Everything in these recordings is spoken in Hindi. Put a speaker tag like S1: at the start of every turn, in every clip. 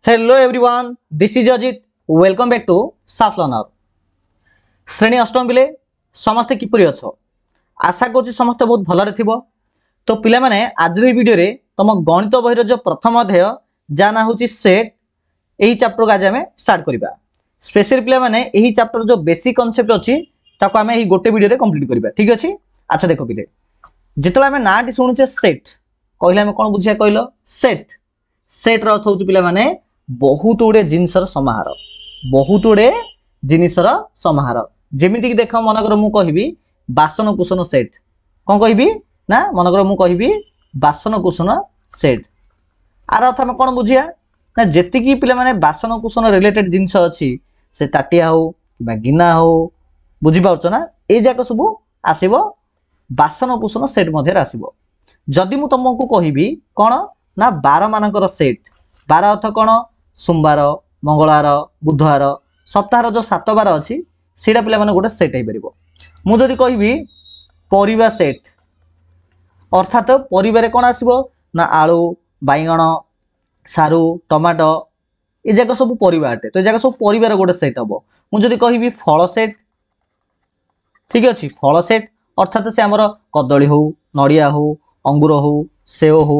S1: Hello everyone, this is Ajit. Welcome back to साफ लर्नर। श्रेणी अष्टम पिले समस्ते किपरि अछ? आशा करूँ समस्ते बहुत भलरे थिबो। तो पिला माने आज वीडियो रे तुम गणित बहिर जो प्रथम अध्याय जा ना होची सेट, एही चैप्टर को आज हमें स्टार्ट करिबा। स्पेशल पिला माने एही चैप्टर जो बेसिक कांसेप्ट अछि ताको हमें एही गोटे वीडियो रे कंप्लीट करिबा। ठीक अछि? अच्छा देखो पिले, जेतला हमें नाटी सुनुचे सेट कहले हमें कोन बुझिया कहलो? सेट सेट रो अर्थ होची पिला माने बहुत गुड़े जिनसर समाहार, बहुत गुड़े जिनसर समाहार। जेमिति कि देख मनकर मु कहबी बासन कुसन सेट, कौन कहबी ना मनकर मु कहबी बासन कुसन सेट। आर अर्थ हम कौन बुझिया ना जेतिकी पिला माने बासन कुसन रिलेटेड जिनस अछि से ताटिया हो कि गिना हो, बुझी पाउछ ना? ए जाक सब आसीबो बासन कुसन सेट मध्ये आसीबो। जदि मु तुमको कहबी कौन ना बार मानकर सेट, बार अर्थ कौन? सोमवार, मंगलवार, बुधवार, सप्ताह जो 7 बार अच्छी से पे गोटे सेट हो पार। मुझे कहबी परिवा सेट, अर्थात परिवार कौन आसो ना आलू, बैगण, सारू, टमाटो, ये जाक सब परिवा अटे। तो ये सब परिवार गोटे सेट हम। मुझे कहबी फल सेट, ठीक अच्छे, फल सेट अर्थात से आमर कदली हो, नड़िया हो, अंगूर हो, सेव हो,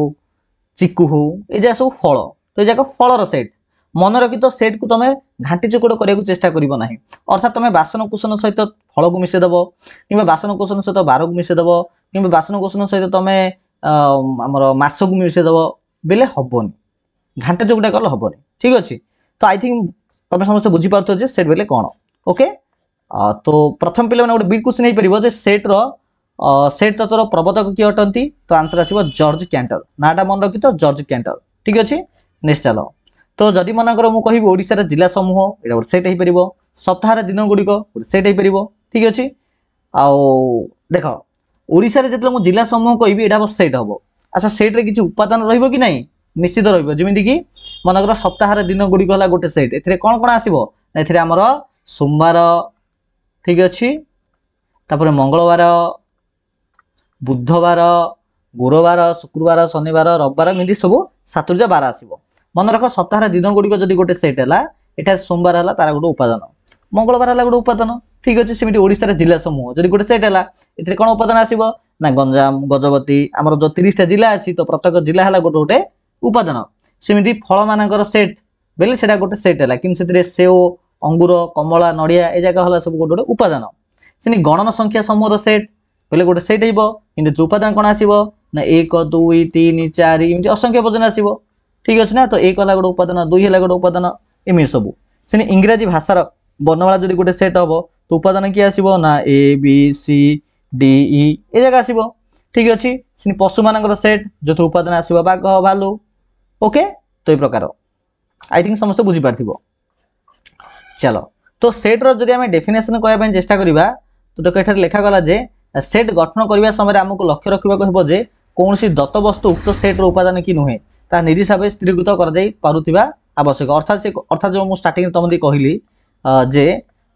S1: चिकू हो, ये जगह सब फल। तो ये फलर सेट। मन रखी तो सेट को तुम घाटी चोकड़ करने चेष्टा करना ना, अर्थात तुम बासन कुसन सहित फल को मिसेदेव कि बासन कुसन सहित बार को मिसेदेव कि बासन कुसन सहित तुम आमर मस को मिसेदेव बेले हेनी, घाटे चोकड़ा कले हेनी। ठीक अच्छे? तो आई थिंक तुम समस्त बुझीपार सेट बेले कौन। ओके, तो प्रथम पे गोटे बिग क्वेश्चन हो पार सेट्र सेट तत्वर प्रवर्तक किए अटंती? तो आंसर आसो जॉर्ज कैंटल। नाटा मन रखी तो जॉर्ज कैंटल। ठीक अच्छे? नेक्स्ट चलो। तो जदि मनकर मु कहबी ओडिसा जिला समूह, एटा गोटे सेट हो पार। सप्ताह दिन गुड़िक गोटे सेट हो पार। ठीक अच्छे? आउ देख ओडिसा जिते मुझे जिला समूह कहबी एटा सेट हम। अच्छा, सेट रे किसी उपादान रहिबो कि नहीं? निश्चित रहिबो। जेमिति कि मनकर सप्ताह दिन गुड़िक होला गोटे सेट, एथिरे कोन कोन आसीबो? एथिरे हमर सोमवार, ठीक अच्छे, तापर मंगलवार, बुधवार, गुरुवार, शुक्रवार, शनिवार, रविवार, एमती सब 7 बार आसीबो। मन रख सप्ताह दिन गुड़िक जदि गोटे सेट है, एटा सोमवार है तार गोटे उपादान, मंगलवार है गोटे उपादान। ठीक अच्छे? सेमती ओडिशा जिला समूह जदि गोटे सेट है, ए कौन उपादान आसीबो ना गंजाम, गजपति, आमर जो 30टा जिला अच्छी तो प्रत्येक जिला है गोटे गोटे उपादान। सेमती फल मानकर सेट बेले सेटा गोटे सेट है, कि सेव, अंगूर, कमला, नड़िया, ए जगह है सब गोटे गोटे उपादान। से गणन संख्या समूह सेट बेले गोटे सेट हो, कि उपादान कौन आसीबो ना 1 2 3 4 एमती असंख्य पर्यटन आसीबो। ठीक अच्छे ना? तो 1 है गोटे उपादान, 2 है गोटे उपादान, एमती सब। से इंग्राजी भाषार वर्णमाला जदि गोटे सेट हम तो उपादान किए आसीबो ना ए बी सी डी ई, ए जगह आसीबो। ठीक अच्छे? से पशु मान सेट जो उपादान आसीबो बाघ, भालू। ओके, तो ये प्रकार आई थिंक समस्त बुझी पार्थिबो। चलो, तो सेट्र जदि आम डेफिनेसन कहवाई चेष्टा करवा तो देखो ये लिखागला जे सेट गठन करने समय आमको लक्ष्य रखा हो जे कौन सी दत्त वस्तु उक्त सेट्र उपादान कि नुहे ता निधि भाव स्थिरीकृत कर आवश्यक। अर्थात जो मुझे स्टार्टिंग तुम कहली जे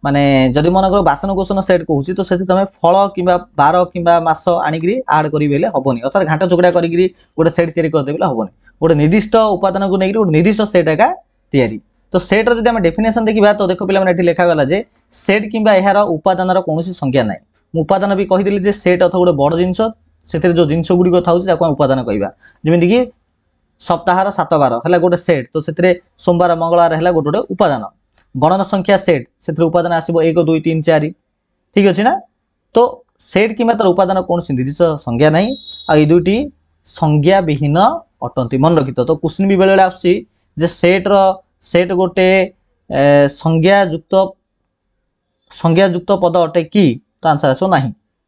S1: माने जदि मनकर बासन कुसन सेट कहूँ तो से तुम फल कि बार कि मस आणिक आड करें हेनी, अर्थात घाट चुकड़ा कर गोटे सेट तैयारी करदे हेनी। गोटे निर्दिष्ट उपादान को लेकिन गोटे निर्दिष्ट सेट एका तैयारी। तो सेट्र जब आम डेफिनेसन देखा तो देख पे लिखागला जे सेट कि यार उपादान कौन संज्ञा ना। उपादान भी कहीदेली सेट अथ गोटे बड़ जिनस से जो जिनस गुड़िक था उपादान कहवा। जमीक सप्ताह 7 बार है गोटे सेट, तो से सोमवार मंगलवार है गोटे गोटे उपादान। गणन संख्या सेट से उपादान आसो 1 2 3 4। ठीक अच्छे ना? तो सेट कि तार उपादान कौन निर्दिष्ट संज्ञा ना, आ दुईटी संज्ञा विहीन अटंती। मन रखी तो क्वेश्चन भी बेले आसे सेट गोटे संज्ञायुक्त पद अटे कि? तो आंसर आसो ना।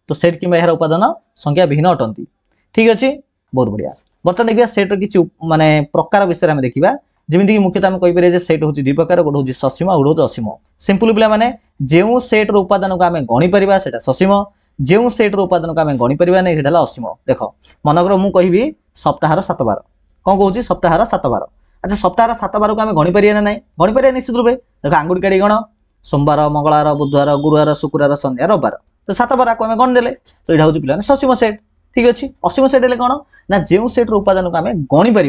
S1: तो सेट कि यार उपादान संज्ञा विहीन अटंती। ठीक अच्छे? बहुत बढ़िया। बर्तमान देखिए सेट्र किसी माने प्रकार विषय में देखा। जमीक मुख्यतः आम कहीपर सेट हूँ 2 प्रकार, गोटे हूँ ससीम और गोटे हूँ असीम। सिंपल पिला माने जो सेट्र उपादान को आम गणिपर से ससीम, जो सेट्र उपादान को आम गणिपर नहीं से असीम। देख मनकर मु कहि सप्ताह 7 बार, कौन कहूँ सप्ताह 7 बार। अच्छा, सप्ताह 7 बार को आम गणिपर ना? गणिपर निश्चित रूपे। देख आंगुठी काढ़ी गण सोमवार, मंगलवार, बुधवार, गुरुवार, शुक्रवार, शनि, रविवार, तो 7 बार को आम गणिदेले। तो यहाँ हूँ पे ससीम सेट। ठीक अच्छे? असीम सेट है कौन ना जो सेट्र उपादान को आम गणिपर।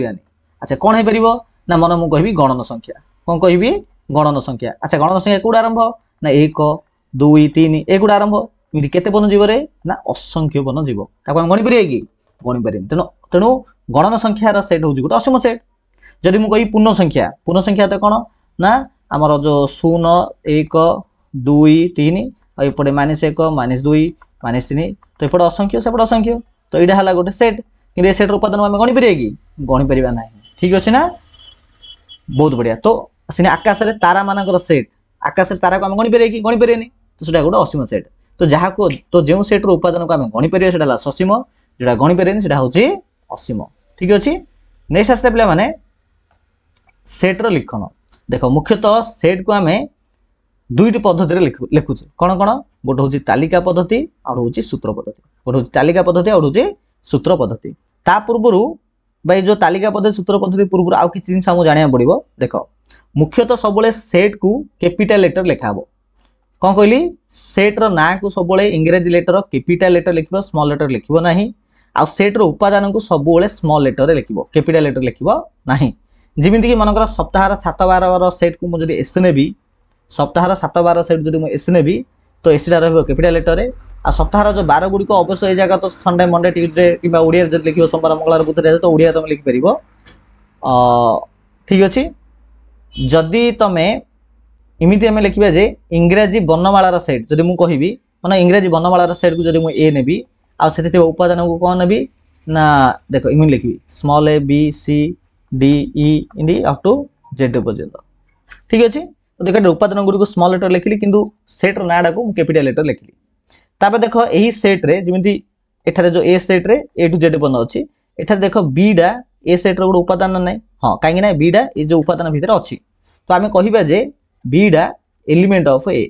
S1: अच्छा, कौन हो पार ना मन मु कहबी गणन संख्या कौन कहबी गणन संख्या अच्छा गणन संख्या कौड़ आरंभ ना 1 2 3 एगुड़ा आरंभ इमिति केते पन जीव रे ना असंख्य पन जीव ताको हम गणि परिए कि गणि परिए तेणु तेणु गणन संख्या रा सेट होउची गोटे असीम सेट जदि मु कहि पूर्ण संख्या तो कोन ना हमर जो 0 1 2 3 आ एपटे -1 -2 -3 तो एपटे असंख्य सेपटे असंख्य तो एटा हला गोटे सेट कि ए सेट उपादान हम गणि परिए कि गणि परिबा नाही ठीक अछि ना बहुत बढ़िया तो सिने आकाश रे तारा मानकर सेट आकाश रे तारा को हम गणि परिए कि गणि परिएनी तो सेटा गोटे असीम सेट तो जहा को तो जेउ सेट रो उपादान को हम गणि परिए सेटा ससीम जेटा गणि परिएनी सेटा होची असीम ठीक अछि नेक्स्ट आसे पिला माने सेट रो लिखन देखो मुख्यतः सेट को हमें दुईटी पद्धति रे लिखुचे कोन कोन गोटे होची तालिका पद्धति और होची सूत्र पद्धति गोटे होची तालिका पद्धति और होची सूत्र पद्धति ता पूर्वरु भाई जो तालिका पद्धति सूत्र पद्धति पूर्व आउ कि जिन हमु जानिया पड़िबो देखो मुख्यतः सबले सेट को कैपिटल लेटर लिखाबो कोन कहली सेट रो ना को सबले इंग्रजी लेटर कैपिटल लेटर लिखिबो स्मॉल लेटर लिखिबो नाही आ सेट रो उपादान को सबले स्मॉल लेटर रे लिखिबो कैपिटल लेटर लिखिबो नाही जिमिति कि मनकर सप्ताह 7 बार रो सेट को मु जदि एस नेबी सप्ताह 7 बार सेट जदि मु एस नेबी तो एस रा रहबो कैपिटल लेटर रे आ सप्ताह जो 12 गुडी को अवश्य ए जगह तो संडे मंडे ट्यूसडे किबा ओडिया जदि लिखिबो सोमवार मंगलवार बुधवार तो ओडिया तुम लिखि परिबो ठीक अछि जदि तमे इमिति हमें लिखिबा जे इंग्रजी वर्णमाला रा सेट जदि मु कहिबी माने इंग्रजी वर्णमाला रा सेट को जदि मु ए नेबी आ सेते उपादान को कोन नेबी ना देखो इमिति लिखिबी small A B C D E इंडी अप टू जेड पर्यंत ठीक अछि तो देखो उपादान गुडी को स्मॉल लेटर लिखिली किंतु सेट रो नाडा को कैपिटल लेटर लिखिली ताबे देखो एही सेट रे जिमिति एठारे जो ए सेट रे ए टू जेड पर्यंत अछि एठारे देखो बी डा ए सेट रो गुड उपादान नै हां काहे ना बी डा ए जो उपादान भीतर अछि तो आमे कहिबा जे बी डा एलिमेंट ऑफ ए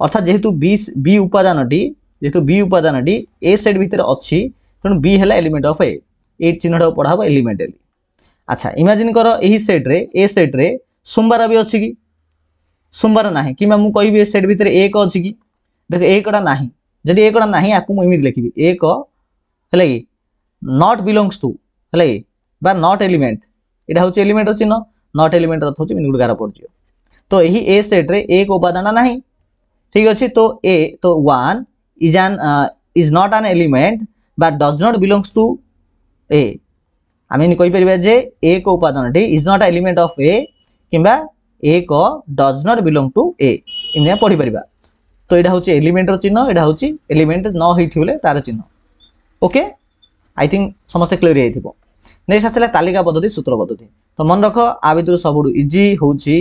S1: अर्थात जेहेतु बी उपादानटी जेहेतु बी उपादानटी ए सेट भीतर अछि तण बी हैला एलिमेंट ऑफ ए चिन्हटा पढाबो एलिमेंटली अच्छा इमेजिन करो एही सेट रे सोमवार भी अछि कि सोमवार नाही कि मु कहिबी ए सेट भीतर एक अछि कि देखो एकडा नाही जदि एकडा नाही आकु मु इमित लिखिबी एक हैला कि नॉट बिलोंग्स टू हैला कि बा नॉट एलिमेंट एटा होची एलिमेंट अछि न नॉट एलिमेंट अर्थ होची मिनिट गारा पड़जियो तो एही ए सेट रे एक उपादान नाही ठीक अछि तो ए तो 1 is not an element but does not belongs to A आमे कहि परिबा जे एक उपादान is not element of A किबा एक does not belong to A इने पढि परिबा तो एटा होची एलिमेंट रो चिन्ह एटा होची एलिमेंट न होइथिले तार चिन्ह ओके आई थिंक समस्त क्लियर हेथिबो नेक्स्ट आसला तालिका पद्धति सूत्र पद्धति तो मन रख आ भितर सबुडु इजी होची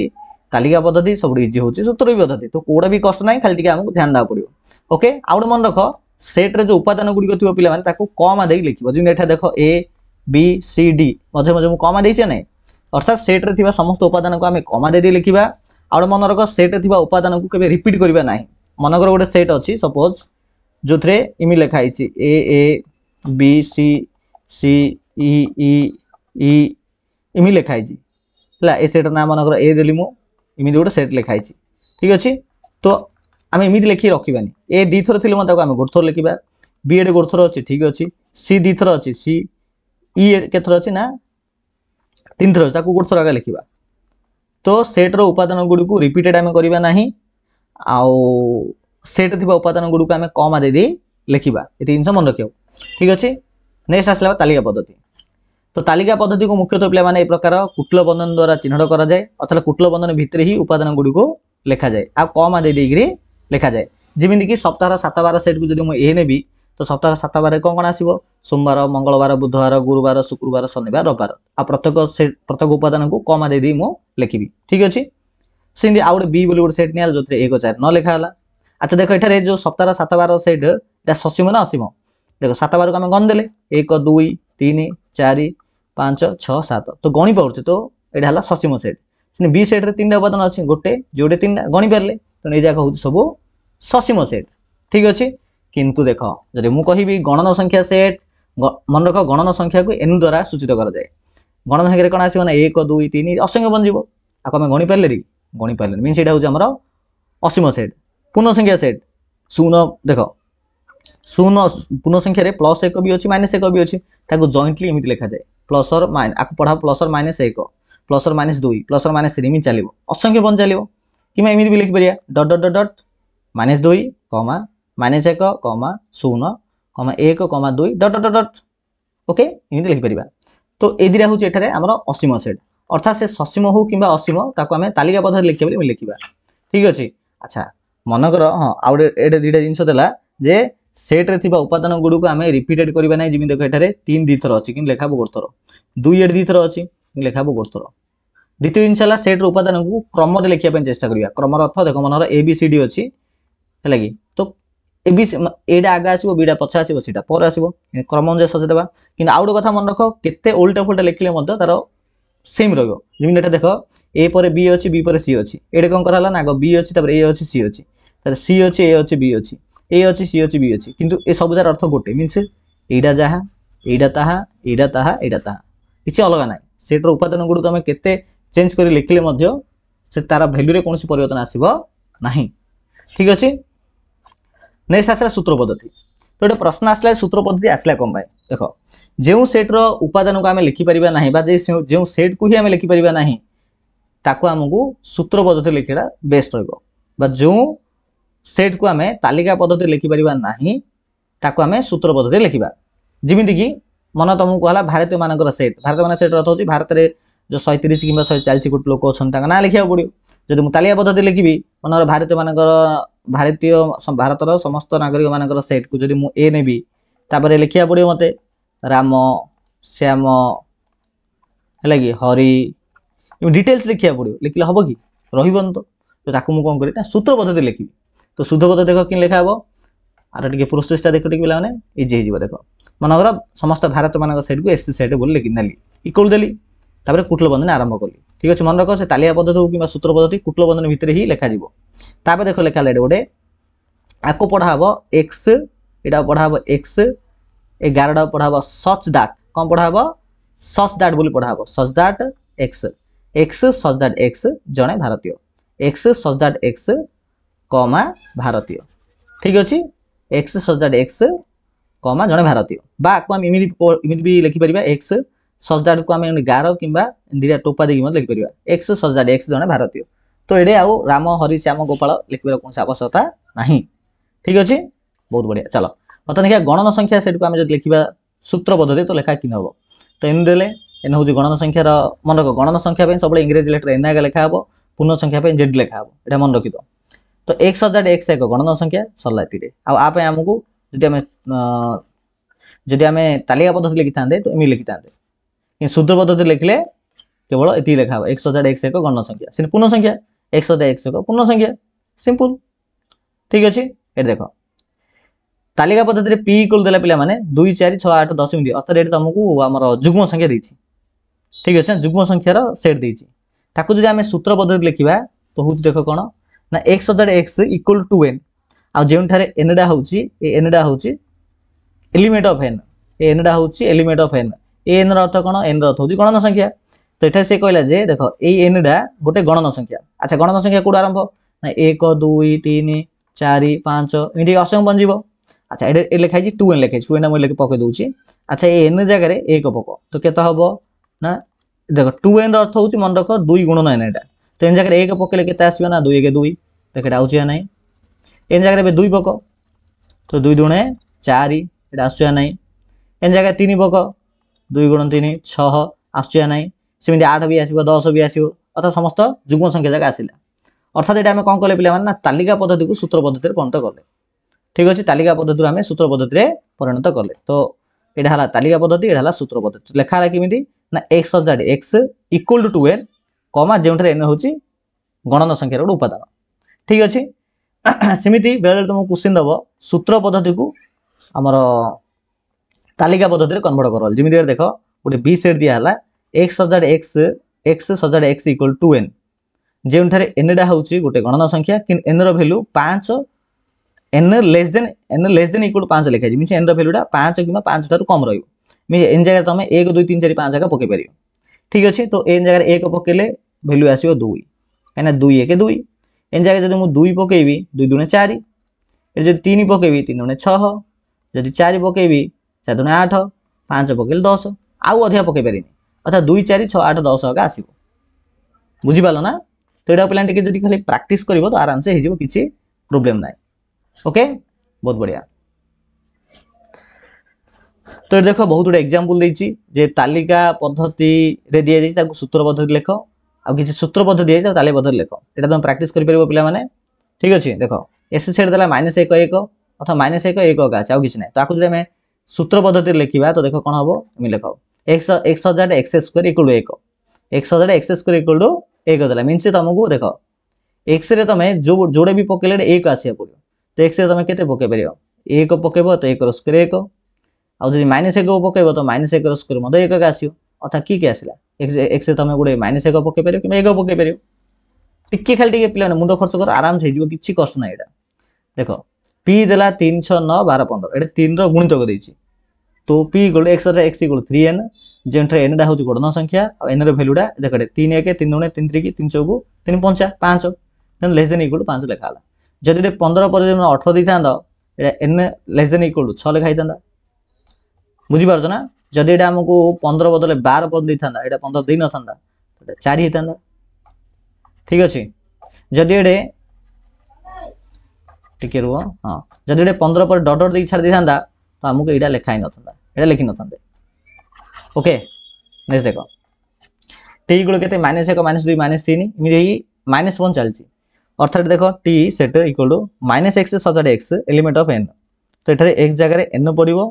S1: तालिका पद्धति सबुडु इजी होची सूत्र पद्धति तो कोडा भी कष्ट नाही खाली टिके हमकु ध्यान दा पड़ियो ओके आउड मन रख सेट रे जो उपादान गुडी थिबो पिला माने ताको कमा देई लिखिबो जिन एठा देखो ए बी सी डी मझे मझे मु कमा देइछे नै अर्थात सेट रे थिबा समस्त उपादान को हमें कमा दे दे लिखिबा आउड मन रख सेट रे थिबा उपादान को केबे रिपीट करबा नाही मनकर गोटे सेट अछि सपोज जो थरे इमि लिखा आइछि ए बी सी सी ई ई ई इमि लिखा आइछि हला ए सेट नाम मनकर ए देली मु इमि गोटे सेट लिखा आइछि ठीक अछि तो आमे इमि लिखि रखिबानी ए दी थर थिले मते आमे गोटे थर लिखिबा बी एड गोटे थर अछि ठीक अछि सी दी थर अछि सी ई केथर अछि ना तीन थर ताकू गोटे थर आगे लिखिबा तो सेट रो उपादान गुडी को रिपीटेड आमे करिबा नाही आउ सेट थिबा उपादान गुडी को आमे कमा दे दे लिखिबा एति जिंस मन रखियो ठीक अछि नेक्स्ट आसला तालिका पद्धति तो तालिका पद्धति को मुख्यतः पिला माने ए प्रकार कुटल बंधन द्वारा चिन्हट करा जाय अथवा कुटल बंधन भितर ही उपादान गुडी को लिखा जाय आ कमा दे देगिरी लिखा जाय जेमिति कि सप्ताह 7 बार सेट को जदि म ए नेबी तो सप्ताह 7 बार कोन कोन आसीबो सोमवार मंगलवार बुधवार गुरुवार शुक्रवार शनिवार रविवार आ प्रत्येक उपादान को कमा दे दी मो लिखिबी ठीक अछि सिंदी आउड बी बोली गोटे सेट नियाल जोथरे 1 4 न लिखा हला अच्छा देखो एठारे जो सप्ताह 7 बार सेट एटा ससीम ना असीम देखो 7 बार को हम गन देले 1 2 3 4 5 6 7 तो गणी पड़छ तो एटा हला ससीम सेट सिने बी सेट रे तीनटा उपादान अछि गोटे जोडे तीनटा गणी परले तो ए जाका होछ सब ससीम सेट ठीक अछि किंतु देखो जदि मु कहिबी गणन संख्या सेट मन रख गणन संख्या को n द्वारा सूचित करा जाय गणन संख्या रे कोन आसीबो ना 1 2 3 असंख्य बन जीवो आ हम गणी परले रे गणी परले मीन सेटा होछ हमर असीम सेट पूर्ण संख्या सेट शून्य देखो शून्य पूर्ण संख्या रे प्लस 1 भी अछि माइनस 1 भी अछि ताको जॉइंटली एमिति लिखा जाय प्लस और माइनस आको पढा प्लस और माइनस 1 प्लस और माइनस 2 प्लस और माइनस 3 एमती चलो असंख्य बंद चलो कि एमती भी लिखिपर डट डट डट डट माइनस 2 कमा माइनस 1 कमा 0 कमा 1 कमा 2 डट डट डट ओके एमती लिखिपर। तो ए दिरा हूँ एठारे आमर असीम सेट अर्थात से ससीम हो कि असीम ताको आम तालिका पद्धति लिखा बोली लिखा ठीक अच्छे। अच्छा मनकर हाँ आउ दुटा जिनस देला जे सेट्रे थिबा उपादान गुड़क आम रिपीटेड करवा ना जमी देख एठारे 3 2 थर अच्छी कि लिखा गोटे थर 2 एट 2 थर अच्छी लिखा गोटे थर। द्वितीय जिनस है सेट्र उपादान को क्रम लिखापी चेष्टा करा क्रमर अर्थ देख मनर ए बी सी डी अच्छी है कि तो ए बी एटा आगे आसो बीटा पछे आसो सीटा पर आसो क्रम अनुसार सजेदेवा कि आउ गोटे कथा मन रख केते उल्टा फुल्टा लिखिले तार सेम रही देख ए पर बी अच्छी बी पर सी अच्छी ये कौन कराला ना आग बी अच्छी ए अच्छी सी अच्छी सी अच्छी ए अच्छी बी अच्छी ए अच्छी सी अच्छी बी अच्छी किंतु ए सबुजार अर्थ गोटे मीनस एटा जहाँ एटा ताहा एटा ताहा एटा ताहा किसी अलग ना सेट्र उपादान गुड़ आम के चेंज कर लिखिले से तार भैल्यू रे कौन परिवर्तन आसब ना ठीक अच्छे। नेक्स्ट आसला सूत्र पद्धति तो गोटे प्रश्न आसला सूत्र पद्धति आसला कौन पाए देख जो सेट्र उपादान को आम लिखिपर ना जो सेट को ही आम लिखिपर ना ताको आमको सूत्र पद्धति लिखा बेस्ट रहा जो सेट को आम तालिका पद्धति लिखिपर ना ताको आम सूत्र पद्धति लिखा जमीती कि मन तुमको कहला भारतीय मानकर सेट भारतीय मान सेट अर्थ हो भारत में जो 130 कि 140 कोटी लोक अच्छा ना लिखा पड़ो जब मुझे तालिका पद्धति लिखी मन भारतीय मानकर भारतीय भारतर समस्त नागरिक मानकर सेट को जब मुझे नेबी तापर लिखा पड़ो मत राम श्याम है कि हरि डिटेल्स लिखा पड़ो लिखले हम कि रही तो मुझे कौन करी सूत्र पद्धति लिखी तो सूत्र पद्धति देख कि लिखा हे आर टे प्रोसेसटा देख टे पे इजी हो देख मनकर समस्त भारत मान सेट को एससी सेट बोली लिखी ना इक्वल देली तापर कुटल बंधन आरंभ कली ठीक अच्छे मन रख से तालिका पद्धति हो कि सूत्र पद्धति कुटल बंधन भितर ही लिखा तापर देख लिखा गोटे आपको पढ़ाब एक्स यहाँ पढ़ाब एक्स 11 पढ़ाब सच दैट कौन पढ़ाब सच दैट बोली पढ़ाब such that x x such that x जड़े भारतीय एक्स सच दैट एक्स कमा भारतीय ठीक अच्छे एक्स सच दैट एक्स कमा जड़े भारतीय बामती भी लिखिपर एक्स सच दैट को आम 11 कि दीटा टोपा देखिए लिखिपर एक्स सच दैट एक्स जड़े भारतीय तो ये आउ राम हरि श्याम गोपाल लिखिबार कौन आवश्यकता ना ठीक अच्छे बहुत बढ़िया। चलो बता देखिए गणन संख्या सेट को आम जो लिखा सूत्र पद्धति तो लिखा कि हम तो एन देले एन हूँ गणन संख्यार मन रख गणन संख्या सब इंग्रेजी लेटर एन आगे लिखा हे पूर्ण संख्या जेड लिखा हे यहाँ मन रखी तो एक्स हजार एक्स एक गणन संख्या सरला आप आमको जदि आम तालिका पद्धति लिखि था तो एम लिखि था सूत्र पद्धति लिखले केवल ये लिखा हे एक्स हजार एक्स एक गणन संख्या से पूर्ण संख्या एक्स हजार एक्स एक पूर्ण संख्या सिंपल ठीक अच्छे। ये देख तालिका पद्धति पी इक्वल देला पिला माने 2 4 6 8 10 एमती अर्थात ये तुमको आमर जुग्म संख्या देछि ठीक अच्छे जुग्म संख्यार सेट देछि ताकू जदि आम सूत्र पद्धति लिखा तो हूँ देख कौन ना एक्स हजार एक्स इक्वल टू एन आ जो एनडा हूँ एनडा हूँ एलिमेंट ऑफ एन एनडा हूँ एलिमेंट ऑफ एन एन अर्थ कौन एन अर्थ हूँ गणन संख्या तो ये से कहला जे देख ये एनडा गोटे गणन संख्या अच्छा गणन संख्या कौट आरंभ ना 1 2 3 4 5 एमती असंख्य बन अच्छा ये लिखाई 2n लिखाई 2n मुझे पकई दूसरी अच्छा ये एन जगह 1 पक तो केते हम ना देख 2n अर्थ हूँ मन रख 2 गुणन एन एटा तो एन जगह 1 पकड़े के आसो ना 2 1 2 देख ये आसा ना एन जगह 2 पक तो 2 2 4 ये आसा ना एन जगह 3 पक 2 गुण 3 6 आसा ना सेमती 8 भी आसो 10 भी आसो अर्थात समस्त जुग्म संख्या जगह आसला अर्थात ये आम कौन कले पे तालिका पद्धति को सूत्र पद्धति परिणत कले ठीक अच्छे तालिका पद्धति आम सूत्र पद्धति परिणत कले तो यहाँ है तालिका पद्धति यहाँ सूत्र पद्धति लिखा है किमी ना एक्स हजार एक्स इक्वल टू एन कमा जो एन हूँ गणन संख्यार गोटे उपादान ठीक अच्छे सेमती बेले तुमको क्वेश्चन दब सूत्र पद्धति को आमर तालिका पद्धति कन्वर्ट कर जमी देख गोटे बी सेट दिहला एक्स हजार एक्स हजार एक्स इक्वल टू एन जो एनडा हूँ गोटे गणन संख्या कि N रैल्यू 5 N less than equal 5 लिखाई मीन एन रैल्यूटा 5 कि 5 ठार कम रही एन जगह तुम 1 2 3 4 5 जगह पकई पार ठीक अच्छे तो एन जगह 1 पकड़े भैल्यू आसो 2 कहीं 2 1 2 एन जगह जब मुझे 2 पकईबी 2 2 4 ये 3 पकईबी 3 2 6 जब 4 पकईबी 4 2 8 5 पकड़े 10 आउ अधिक पकई पारे अर्थात 2 4 6 8 10 आसो बुझी पालो ना तो एटा पिला टिके जदी खाली प्रैक्टिस करिवो तो आराम से हिजिवो किछि प्रॉब्लम नाही ओके बहुत बढ़िया तो ये देखो बहुत गुड एग्जांपल देछि जे तालिका पद्धति रे दिया जाइछि ताकू सूत्र पद्धति लेखो आ किछि सूत्र पद्धति दिया जाइछि तालिका पद्धति लेखो एटा तुम प्रैक्टिस करि परिबो पिला माने ठीक अछि देखो एस सेट देला -1 1 अथवा -1 1 1 अछि आ किछि नै ताकू जदि हमें सूत्र पद्धति लेखिबा तो देखो कोन हबो हम लेखो x 1000 x square equal to 1 x 1000 x square equal to 1 देला मींस तुमको देखो x रे तमे जो जोडे भी पकेले 1 आसीया पड़ियो तो x रे तमे केते पके परियो 1 पकेबो तो 1 रो स्क्वायर 1 आ जदि -1 पकेबो तो -1 रो स्क्वायर मते 1 आसीयो अर्थात की आसीला x रे तमे गुडे -1 पके परियो कि 1 पके परियो टिके खाली टिके पिला मुंड खर्च कर आराम से हिजो किछि कष्ट नै एटा देखो p देला 3 6 9 12 15 एटा 3 रो गुणित कर देछि तो p इक्वल x रे x इक्वल 3n जेंट्रे n डा होची गणन संख्या और n रो वैल्यू डा देखडे 3 1 3 2 3 3 की 3 4 3 5 5 देन लेस देन इक्वल 5 लिखा हला जदि 15 पर 18 दिथांदा एटा n लेस देन इक्वल 6 लिखा हितांदा बुझी पारछ ना जदि एटा हमकु 15 बदले 12 पर दिथांदा एटा 15 दिन नथांदा एटा 4 हितांदा ठीक अछि जदि एडे टिके रुओ हां जदि एडे 15 पर डॉट डॉट दे छाड़ दिथांदा तो हमकु एटा लिखा हि नथांदा एटा लिखि नथांदे ओके नेक्स्ट देखो t इक्वल केते -1 -2 -3 इमिदि -1 चलची अर्थात देखो t set equal to -x सजाड x एलिमेंट ऑफ n तो एठारे x जगह रे n पडिवो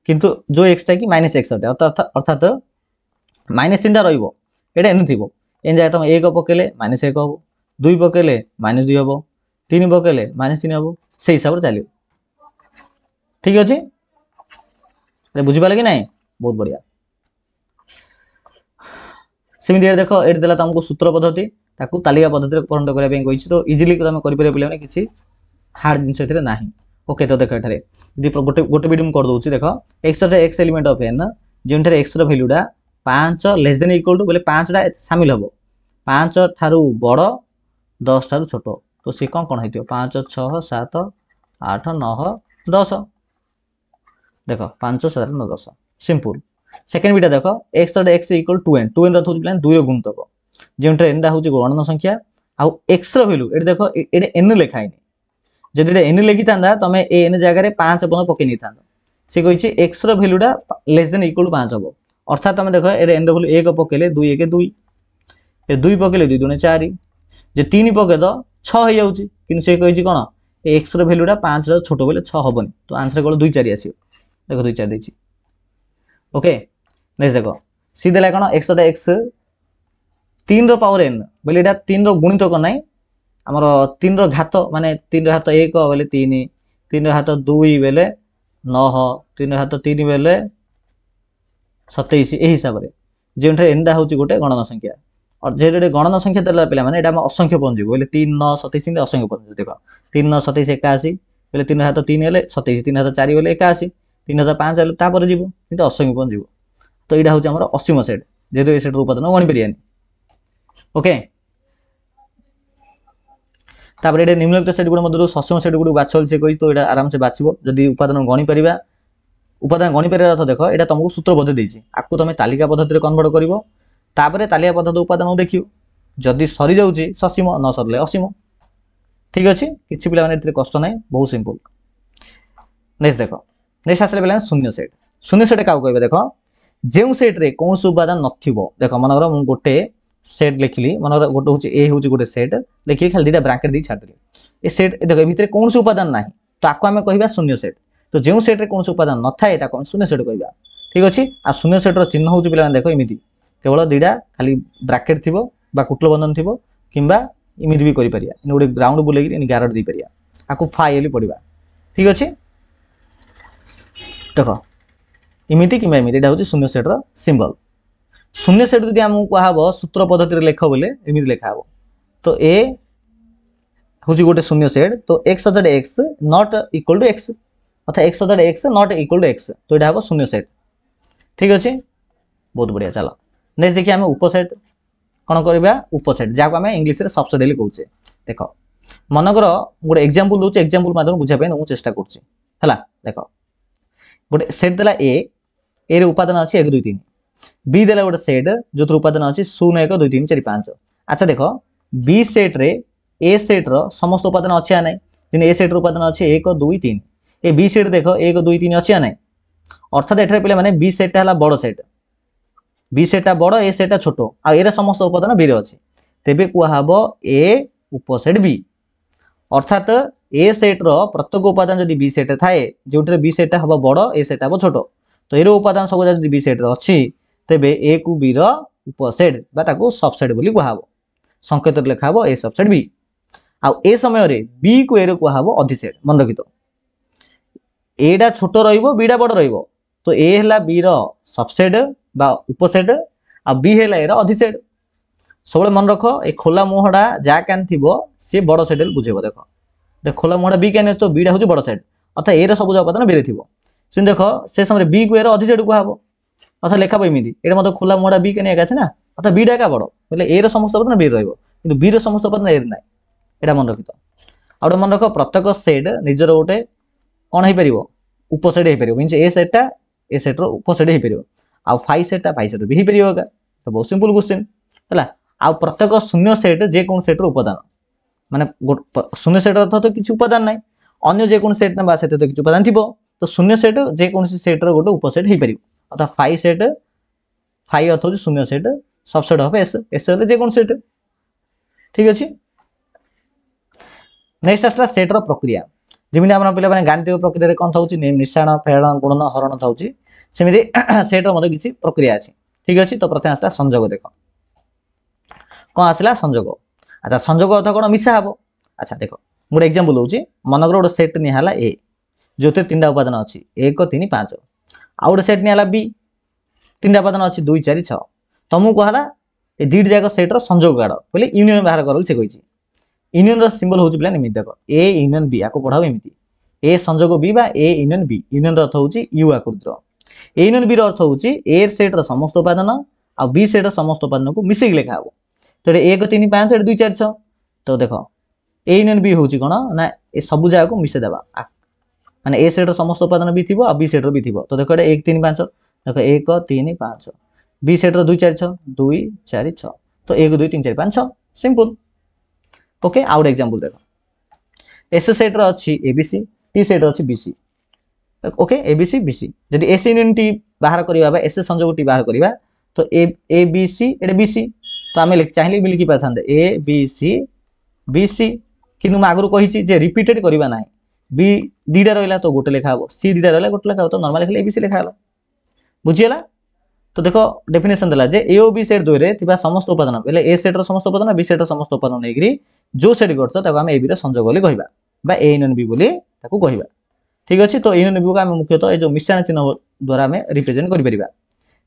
S1: किंतु जो x टा की -x अटे अर्थात -3 टा रहिबो एटा n थिबो n जगह तुम 1 पकेले -1 हबो 2 पकेले -2 हबो 3 पकेले -3 हबो से हिसाब रे चलियो ठीक अछि रे बुझी पाले कि नहीं बहुत बढ़िया सेमिति देखो एट देला तुमको सूत्र पद्धति ताकू तालिका पद्धति रे परिणत करिया पे कहिछि तो इजीली तुम करि परिया पिला किछि हार्ड जिंस एथरे नाही ओके तो देखो एठारे यदि गोटे वीडियो कर दोछि देखो x रे x एलिमेंट ऑफ n जेंठरे x रो वैल्यू डा 5 लेस देन इक्वल टू बोले 5 डा शामिल हबो 5 थारु बड़ 10 थारु छोट तो से कोन हेतियो 5 6 7 8 9 10 देखो 5 7 9 10 सिंपल सेकंड बिटा देखो x x equal 2n 2n रथ प्लान 2 रो गुणितक जेंठरे n डा होची गणन संख्या आ x रो वैल्यू एटे देखो एटे n लिखाइनी जदि एटे n लिखि तांदा तमे ए n जगह रे 5 अपन पके नि तांदा से कहिछि x रो वैल्यू डा लेस देन इक्वल टू 5 हबो अर्थात तमे देखो एटे n रो वैल्यू 1 पकेले 2 1 2 ए 2 पकेले 2 2 4 जे 3 पके दो 6 हे जाउछि किन से कहिछि कोन ए x रो वैल्यू डा 5 रो छोटो बोले 6 हबनी तो आंसर कोन 2 4 आसीयो देखो 2 4 देछि ओके नेक्स्ट देखो सी देला कोन x टा x 3 रो पावर n बोले एटा 3 रो गुणितक नै हमर 3 रो घात माने 3 रो घात 1 बोले 3 3 रो घात 2 बोले 9 3 रो घात 3 बोले 27 ए हिसाब रे जेंठे n डा होची गोटे गणन संख्या और जेडे गणन संख्या देला पिला माने एटा हम असंख्य पहुंची बोले 3 9 27 असंख्य पहुंची देखो 3 9 27 81 बोले 3 घात 3 हेले 27 3 घात 4 बोले 81 3 घात 5 हेले ता पर जीवो किंतु असंख्य पहुंची जीवो तो एटा होची हमर 80 सेट जेदे ए सेट उपादान गणी परियानी ओके तापर एटे निम्नलिखित सेट गुड मधुर ससम सेट गुड बाछल से कहि तो एटा आराम से बाछिबो जदी उपादान गणी परिबा उपादान गणी परिबा अर्थ देखो एटा तुमको सूत्र पद्धति देछि आकु तमे तालिका पद्धति रे कन्वर्ट करिवो तापरे तालिका पद्धति उपादान देखियो जदी सरी जाउछि ससीम न सरले असीम ठीक अछि किछि पिला माने एते कष्ट नै बहुत सिंपल नेक्स्ट देखो नेक्स्ट आसले पिला शून्य सेट का कहबे देखो जेउ सेट रे कोनस उपादान नथिबो देखो मनगर मु गोटे सेट लिखली मनगर गोटे होछि ए होछि गोटे सेट लिखि खाली दिटा ब्रैकेट दी छाड़ देली ए सेट देखो भितरे कोनस उपादान नाही तो आको हमें कहबा शून्य सेट तो जेउ सेट रे कोनस उपादान न थाए ताको शून्य सेट कहबा ठीक अछि आ शून्य सेट रो चिन्ह होछि पिला देखो इमिति केवल दिटा खाली ब्रैकेट थिबो बा कुटल बंधन थिबो किंबा इमिति भी करि परिया इन गोटे ग्राउंड बुलेगी इन गारड दी परिया आको फाइल पडिबा ठीक अछि देखो इमिति किंबा इमिति एटा होछि शून्य सेट रो सिंबल शून्य सेट जदि हमहु कहबो सूत्र पद्धति रे लेख बोले इमिति लेखा हबो तो ए होछि गोटे शून्य सेट तो x other x not equal to x अथवा x other x not equal to x तो एटा हबो शून्य सेट ठीक अछि बहुत बढ़िया चलो नेक्स्ट देखिए हमें उपसेट कोन करबा उपसेट जाको हमें इंग्लिश रे सबसेट डेली कहउछे देखो मनकर गोटे एग्जांपल दोचे एग्जांपल माध्यम बुझा पे मु चेष्टा करछि हला देखो गोटे सेट देला ए रे उपादान अछि 1 2 3 बी देला गोटे सेट जोतर उपादान अछि 0 1 2 3 4 5 अच्छा देख बी सेट रे ए सेट रो समस्त उपादान अच्छी ना जिन ए सेट रो उपादान अच्छे 1 2 3 ए बी सेट देख 1 2 3 अच्छी ना अर्थात एठारे पे मैंने बी सेटा है बड़ सेट बी सेटा बड़ ए सेटा छोट आर समस्त उपादान बी रे अच्छे तेबे कहब ए उपसेट बी अर्थात ए सेट रो प्रत्येक उपादान जदि बी सेट थाए जो बी सेटा हम बड़ ए सेटा हम छोट तो ये उपादान सब जब बी सेट अच्छी तेबे ए को बी रो उपसेट बा सबसेट बोली कहब संकेत लिखा हम ए सबसेट बी आउ ए समय रे बी को ए कहब अधिसेट मन रखी तो एटा छोट बीटा बड़ तो ए है बी रो सबसेट बा उपसेट आ बी है ए अधिसेट सब मन रख ए खोला मुहड़ा जहाँ कैन थी सी बड़ सेट बुझेब देख देख खोला मुहड़ा बी कैन तो बीटा हूँ बड़ सेट अर्थात ए सब उपादान बी थी देख से समय बी को ए अधिसेट कहब अर्थात लेखा एमती ये मतलब खोला मुहड़ा बी कैन एक ना अर्थात बीटा एका बड़ बोले ए समस्त उपादान बी रही बी समस्त उपादान ए ना यहाँ मन रखी तो आउटे मन रख प्रत्येक सेट निजर गोटे कौन हो पार उपसेट हो पार मीन ए सेटा ए सेट्र उपसेट हो पार आउ फाइ सेटा फाइ सेट भी हो पार एका तो बहुत सिंपल क्वेश्चन है आउ प्रत्येक शून्य सेट जेको सेट्र उपादान माने शून्य सेट अर्थ तो किसी उपादान ना अन्य जेको सेट ना से तो किसी उपादान थी तो शून्य सेट जेको सेट्र गोटे उपसेट हो पार अर्थात फाइ सेट फाइ अर्थ हो शून्य सेट सबसेट हम एस एस जेको सेट ठीक अच्छे नेक्स्ट आसला सेट्र प्रक्रिया जमी आप पे गाणितिक प्रक्रिया कौन था मिश्रण फेरण गुणन हरण था सेमती सेट्र किसी प्रक्रिया अच्छी ठीक अच्छे तो प्रथम आसला संजोग देख कौन आसला संजोग अच्छा संजोग अर्थ कौन मिसा हम अच्छा देख गोटे एग्जांपल हूँ मनकर गोटे सेट निहाला ए जो 3टा उपादान अच्छी 1 3 5 आउ गोटे सेट निहाला बी 3टा उपादान अच्छी 2 4 6 तुमको कहला ये दुईट जाक सेट्र संजोग काढ़ बोले यूनियन बाहर कर से कही यूनियन सिंबल हूँ पे एमती देख ए यूनियन बी आपको पढ़ाओ एमती ए संजोग बी बा ए यूनियन बी यूनियन अर्थ हूँ यू आकृतिर ए यूनियन बी अर्थ हूँ ए सेट्र समस्त उपादान आ बी सेट्र समस्त उपादान को मिसेक लिखा हम तो 1 3 5 2 4 6 तो देख ए यूनियन बी हूँ कौन ना ए सब जगह को मिसेदेवा माने ए सेट्र समस्त उपादान भी थी बी सेट्र भी थी तो देख 1 3 5 देख 1 3 5 बी सेट्र 2 4 6 2 4 6 तो 1 2 3 4 5 6 सिंपल ओके आउट एग्जांपल देख एस सेट्र अच्छी एबीसी टी सेट्र अच्छी बीसी ओके एबीसी बीसी जदि एस यूनियन टी बाहर करवा एस संजोग टी बाहर करवा तो ए बी सी एटे बीसी तो आम चाहिए भी लिखि पारे ए बी सी बी सी कि आगुरी कही रिपीटेड करवा ना बी दीटा रहा तो गोटे लेखा हम सी दीटा रहा गोटे लेखा तो नॉर्मल लिखले एबीसी लेखा बुझीगला तो देख डेफिनेशन देला जे ए और बी सेट दुई समस्त उपादान बोले ए सेट्र समस्त उपादान बी सेट्र समस्त उपादान नहीं जो सेट करता आम ए बी संजोग बोली कहवा ए यूनियन बी बोली कहवा ठीक अच्छे तो यूनियन बी को आम मुख्यतः ये जो मिश्रण चिन्ह द्वारा आम रिप्रेजेंट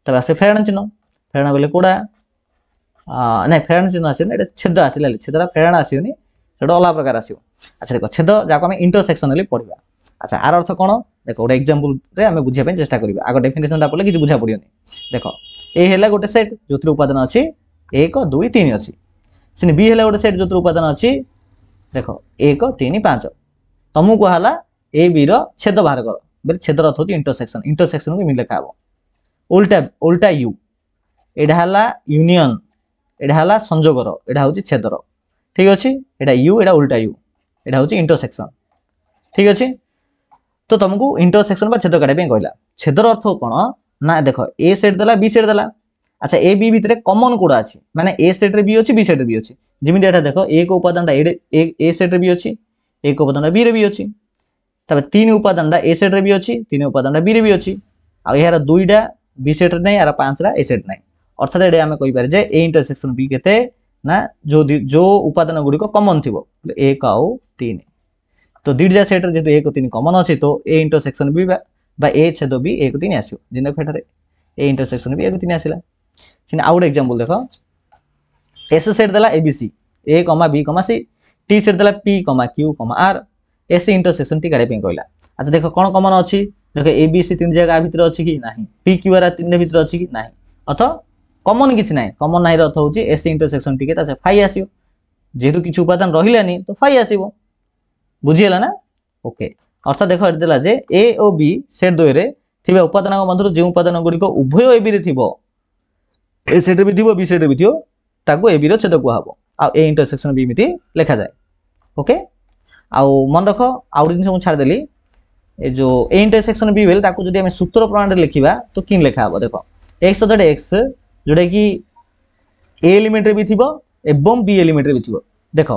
S1: कर आसे फेराण चिन्ह फेराण बोले कौड़ा ना फेराण चिन्ह आसने छेद आसला छेदटा फेराण आसोनी से अलग प्रकार आसो अच्छा देख छेद जहाँ इंटरसेक्शन पढ़ा अच्छा आर अर्थ कौन देख गोटे एग्जांपल आम बुझापी चेष्टा करा आगे डेफिनेशन पढ़ले किसी बुझा पड़ोनी देख ए है गोटे सेट जो उपादान अच्छी 1 2 3 अच्छी से बी है गोटे सेट जो उपादान अच्छी देख 1 3 5 तुमको कहला ए बी छेद बाहर कर बोले छेद अर्थ हूँ इंटरसेक्शन इंटरसेक्शन को लिखा हम उल्टा उल्टा यू एटा यूनियन एटा संजोगर एटा हूँ छेदर ठीक अच्छे एटा यू एटा उल्टा यू एटा हूँ इंटरसेक्शन ठीक अच्छे तो तुमको इंटरसेक्शन बा छेद काटापी कहला छेदर अर्थ कौन ना देख ए सेट देला बी सेट देला अच्छा ए बी भितर कमन कौड़ा अच्छी माने ए सेट्रे बी अच्छी बी सेट्रे बी अच्छी जमी एटा देख एक उपादान ए सेट्रे बी अच्छी एक उपादान बी रे भी अच्छी तब 3 उपादान ए सेट्रे भी अच्छी 3 उपादान बी रे भी अच्छी आ यार 2टा बी सेट्रे नहीं यार 5टा ए सेट नहीं अर्थात ये आम कहीपर जे ए इंटरसेक्शन बी के ना जो उपादान गुड़िक कमन थी 1 आउ 3 तो दुईटा सेट्रे जेहतु 1 3 कमन अच्छी तो ए इंटरसेक्शन बी बा ए छेद भी 1 3 आसो जिन देख ए इंटरसेक्शन भी 1 3 आसला आउ गोटे एग्जांपल देख एस सेट देला ABC A comma B comma C T set देला P comma Q comma R S intersection T काढ़ा कहला अच्छा देख कौन कमन अच्छी देख ए बी सी 3 जगह भितर अच्छी कि ना पी क्यू आर 3 भितर अच्छी कि ना अर्थ कमन किसी ना कमन ना अर्थ हूँ एस इंटरसेक्शन टी फाइ आसो जेहेतु किसी उपादान रही तो फाइ आसो बुझीगला ना ओके अर्थात देख देला जे ए और बी सेट द्वय थे उपादान मध्य जो उपादान गुड़िक उभय ए बी रे ए सेट भी थी बी सेट भी थी ताको ए बी रो छेद कुहब आ ए इंटरसेक्शन बी एमती लिखा जाए ओके आउ मन रख आउ जिन छाड़ देली ए जो ए इंटरसेक्शन बी बेल ताको जदि हम सूत्र प्रणाली लिखिबा तो किन लिखा हबो देखो x सॉरी x जोटा कि ए एलिमेंट रे भी थिबो एवं बी एलिमेंट रे भी थिबो देखो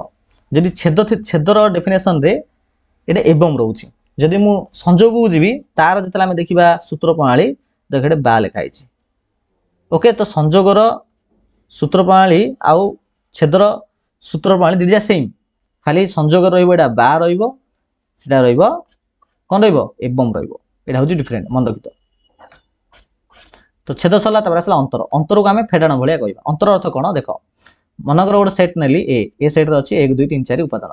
S1: जदि छेदर डेफिनेशन रे एटा एवं रहउची जदि मु संयोग को जीवी तार जतला हम देखिबा सूत्र प्रणाली देख एटा बा लिखा हिची ओके तो संयोगर सूत्र प्रणाली आउ छेदर सूत्र प्रणाली दिजा सेम खाली संयोग रहिबो एटा बा रहिबो सेटा रहिबो कोन रहिबो एवं रहिबो एटा होची डिफरेंट मन रखितो तो छेद सरला तबरा असला अंतर अंतर को हमें फेडाण भलिया कहबा अंतर अर्थ कोन देखो मनकर गोटे सेट नेली ए सेट रे अछि 1 2 3 4 उपादान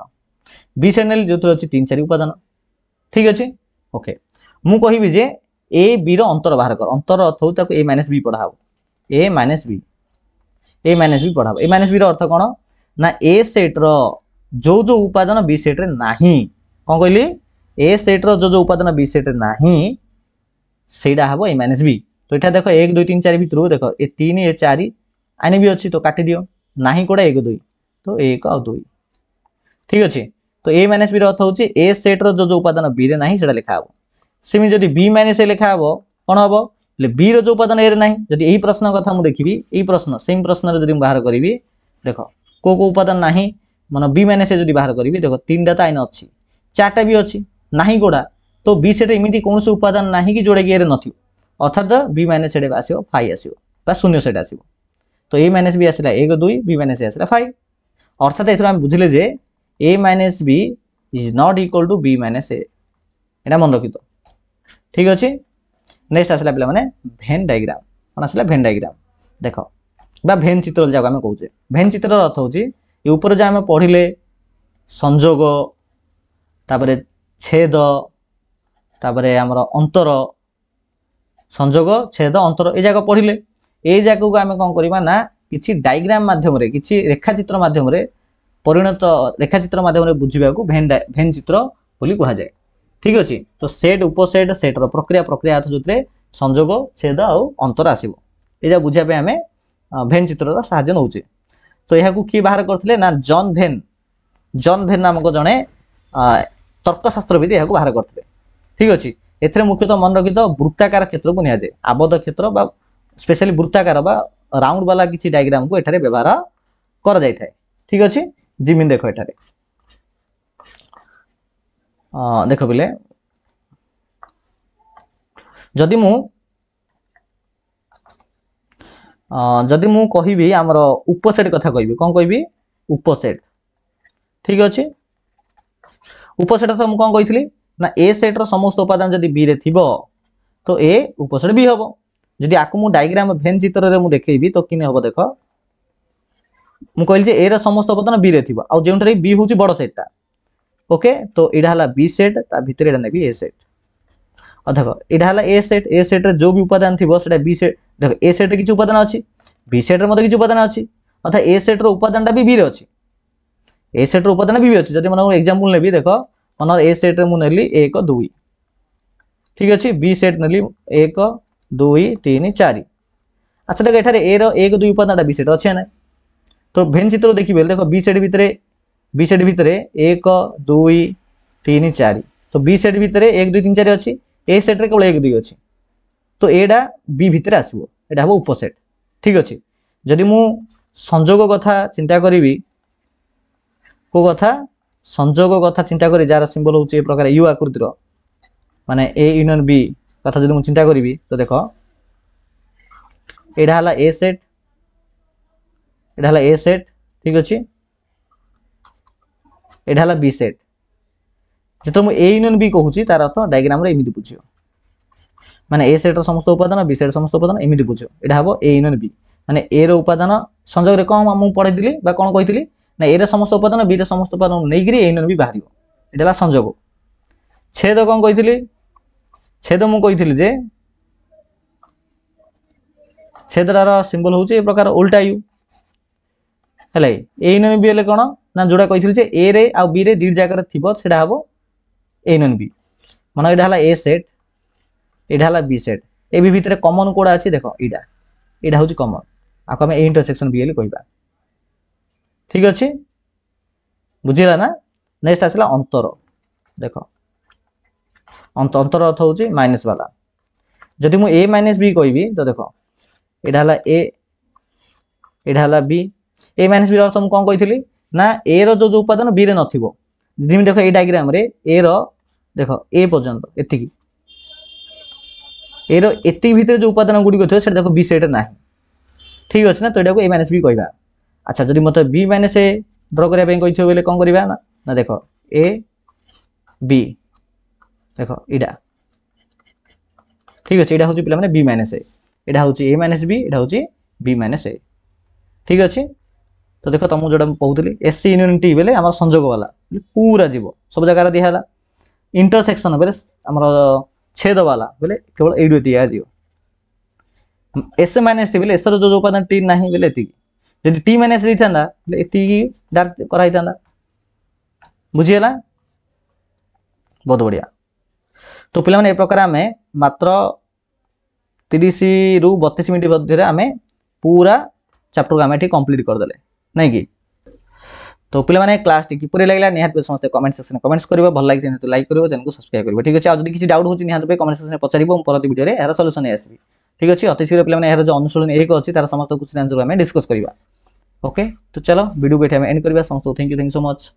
S1: बी सेट नेली जोतर अछि 3 4 उपादान ठीक अछि ओके मु कहिबी जे ए बी रो अंतर बाहर कर अंतर अर्थ हो ताको a - b Padhao a - b Padhao a - b रो अर्थ कोन ना ए सेट रो जो उपादान बी सेट रे नाही कोन कहली ए सेट रो जो उपादान बी सेट रे नाही सेडा हबो a - b तो इठा देखो 1 2 3 4 भितर देखो ए 3 ए 4 आने भी अच्छी तो काटी दियो नाही कोडा 1 2 तो 1 और 2 ठीक अछि तो a - b रो अर्थ होची a सेट रो जो उपादान b रे नाही सेडा लिखा हबो सेमी जदी b - a लिखा हबो कोन हबो ले b रो जो उपादान a रे नाही जदी एही प्रश्न कथा मु देखिबी एही प्रश्न सेम प्रश्न रे जदी मु बाहर करिवि देखो को उपादान नाही माने b - a जदी बाहर करिवि देखो 3 टा त आइन अछि 4 टा भी अछि नाही कोडा तो b सेट एमिति कोनसे उपादान नाही कि जोडे के रे नथि अर्थात बी माइनस सेट आसीबो फाइ आसीबो बा शून्य सेट आसीबो तो a माइनस बी आसीला 1 2 b माइनस आसीला 5 अर्थात एथरा हम बुझिले जे a minus b is not equal to b minus a एटा मन रखितो ठीक अछि नेक्स्ट आसीला पिला माने भेन डायग्राम कोन आसीला भेन डायग्राम देखो बा भेन चित्र जाको हम कहूचे भेन चित्र रो अर्थ होची ए ऊपर जे हम पढिले संयोग तापरे छेद तापरे हमर अंतर संयोग छेद अंतर ए जाक पढ़िले ए जाक को आमे कोन करबा ना किछि डायग्राम माध्यम रे किछि रेखाचित्र माध्यम रे परिणत रेखाचित्र माध्यम रे बुझिबा को भेन चित्र बोली कहा जाय ठीक अछि तो सेट उपसेट सेट रो प्रक्रिया अर्थ जोतरे संयोग छेद आ अंतर आसीबो ए जा बुझिया पे हमें भेन चित्र रो सहाय्य नउचे तो एहा को की बाहर करथिले ना जॉन भेन नामक जने तर्कशास्त्रविद एहा को बाहर करथिले ठीक अछि एथरे मुख्यतः मन रखितो वृत्ताकार क्षेत्र को निया जाय आबद्ध क्षेत्र बा स्पेशली वृत्ताकार बा राउंड वाला किछि डायग्राम को एठारे व्यवहार कर जाय थाए ठीक अछि जिमिन देखो एठारे देखो बिले जदि मु कहिबी हमर उपसेट कथा कहिबी कोन कहिबी उपसेट ठीक अछि उपसेट तो मु कोन कहितली ना ए सेट रो समस्त उपादान जदि बी रे थिबो तो ए उपसेट बी हबो जदि आकु मु डायग्राम भेन चित्र रे मु देखेबी तो किने हबो देखो मु कहली जे ए रो समस्त उपादान बी रे थिबो आ जेउंटरे बी होची बड़ सेटटा ओके तो एडा हला बी सेट ता भितरे एडा नेबी ए सेट आ देखो एडा हला ए सेट रे जो भी उपादान थिबो सेटा बी सेट देखो ए सेट रे किछ उपादान अछि बी सेट रे मते किछ उपादान अछि अथा ए सेट रो उपादानटा भी बी रे अछि ए सेट रो उपादान भी अछि जदि मन एग्जांपल नेबी देखो मनर ए सेट रे मु नेली 1 2 ठीक अछि बी सेट नेली 1 2 3 4 अच्छा देखो एठारे ए रो 1 2 उपादानटा बी सेट अछि नै तो भेन चित्र देखिबे देखो बी सेट भितरे 1 2 3 4 तो बी सेट भितरे 1 2 3 4 अछि ए सेट रे केवल 1 2 अछि तो एडा बी भितरे आसीबो एडा हबो उपसेट ठीक अछि जदि मु संयोग कथा चिंता करिवि को कथा संयोग कथा चिंता करी जार सिंबल होचे ए प्रकार यू आकृतिर माने ए यूनियन बी कथा जदि मु चिंता करिवि तो देखो एडा हला ए सेट ठीक अछि एडा हला बी सेट जेतो मु ए यूनियन बी कहूची तार अर्थ डायग्राम रे एमिति बुझियो माने ए सेट रो समस्त उपादान बी सेट समस्त उपादान एमिति बुझियो एडा हबो ए यूनियन बी माने ए रो उपादान संयोग रे कोन मु पढै दिली बा कोन कहितली ना ए रे समस्त उपादान बी रे समस्त उपादान नै गिरी ए यूनियन बी बाहरियो एडा संयोग छेद कोन कहितली छेद मु कहितली जे छेदरार सिंबल होची ए प्रकार उल्टा यू हेले ए यूनियन बी हेले कोन ना जोडा कहितली जे ए रे आ बी रे दी जागा रे थिबो सेडा हबो ए यूनियन बी माने एडा हला ए सेट एडा हला बी सेट ए बी भितरे कॉमन कोडा अछि देखो एडा होची कॉमन आको हम ए इंटरसेक्शन बी हेले कहिबा ठीक अच्छे बुझीला ना। नेक्स्ट आसला अंतर देख अंतर अर्थ हूँ माइनस वाला जदि मु ए माइनस बी कहबी तो देख एटा हला ए एटा हला बी ए माइनस बी अर्थ मु कौन कही ना ए रो जो उपादान बी रे नथिबो जिमि देख ए डायग्राम रे ए रो देख ए पर्यंत एतिकी ए रो एति भीतर जो उपादान गुडी गथो से देखो बी सेट नाही ठीक अछि ना तो एटा को ए माइनस बी कहबा। अच्छा जदि मते बी माइनस ए ड्रा करिया पे कहिथियो बेले कोन करबा ना ना देखो ए बी देखो इडा ठीक अछि एटा होची पिला माने बी माइनस ए एटा होची ए माइनस बी एटा होची बी माइनस ए ठीक अछि। तो देखो तुम जोड़ा कहूली एस सी यूनियन टी बेले आम संजोग वाला पूरा जीव सब जगह दिहला इंटरसेक्शन बेले आम छेद वाला बेले केवल एडु दिज्व एस माइनस टी बेले एस जो उपादान टी ना बेले जब टी माइनस देता डायरेक्ट कराई था बुझीगला बहुत बढ़िया। तो पिला माने ए प्रकार आम मात्र 30 रु 32 मिनट मध्य आम पूरा चैप्टर को आम कंप्लीट करदे नहीं कि। तो पिला माने क्लास टी किपरि लागला निहात समस्त कमेंट सेक्शन में कमेंट्स करिवो भल लागिते तो लाइक करिवो चैनल को सब्सक्राइब करिवो ठीक अछि। आ जदि किछि डाउट होछि निहात पे कमेंट सेक्शन में पचारिवो परवर्ती वीडियो रे एरा सॉल्यूशन नै आसीबी ठीक अछि। अति शीघ्र पिला माने एरा जो अनुशीलन एक अछि तार समस्त क्वेश्चन आंसर हमें डिस्कस करिवा ओके। तो चलो वीडियो को एठे में एंड करिवा समस्त थैंक यू सो मच।